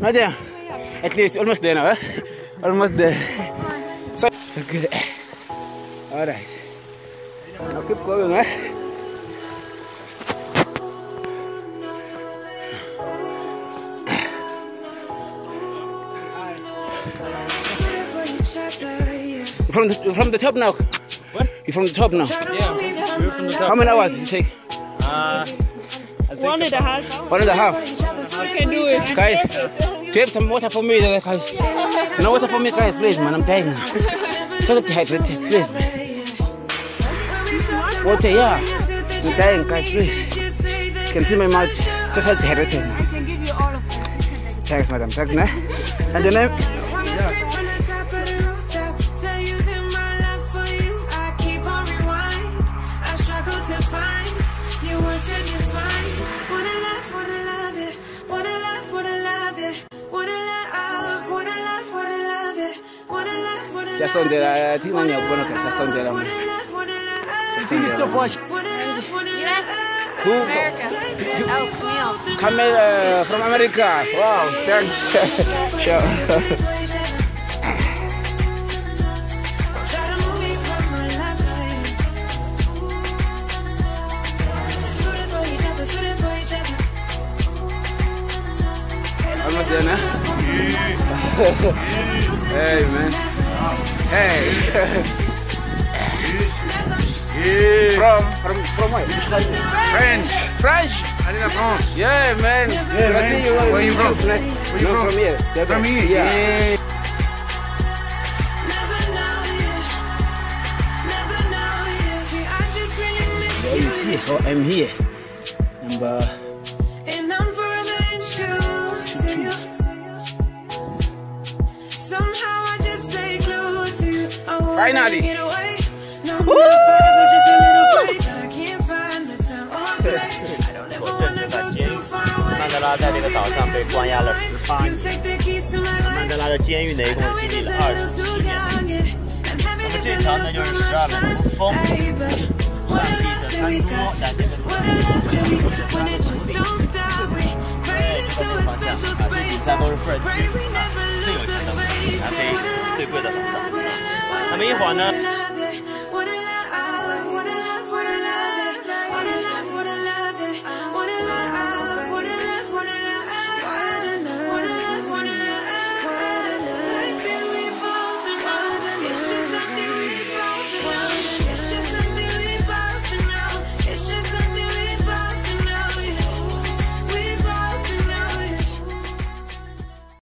Nadia, at least almost there now, almost there. So good. All right. Now keep going, From the top now. What? You're from the top now. Yeah, we're from the top. How many hours did it take? I think 1.5 hours. 1.5. You can do it. Guys, do you have some water for me, guys? No water for me, guys, please, man. I'm dying. Just dehydrated, please, man. Water, yeah. I'm dying, guys, please. You can see my mouth. Just dehydrated. I can give you all of them. Thanks, madam. Thanks, man. And your name? Sasondela, I think I'm going to Sasondela. Yes. Who? America. Oh, Camille. Camille from America. Wow, thanks. Sure. Almost there now. Hey, man. Hey. From where? French. I think France. Yeah, man. Yeah, man. Where you from? Where you from? From here. From here? Yeah. I'm here. Number. Finally. Woo!曼德拉在这个岛上被关押了18年。曼德拉的监狱呢，一共经历了27年。那么这条呢，就是12门风，上帝的餐桌，在这个路上，这个方向啊，这第3都是富尔区啊，最有钱的，拿这最贵的房子。那么一会儿呢？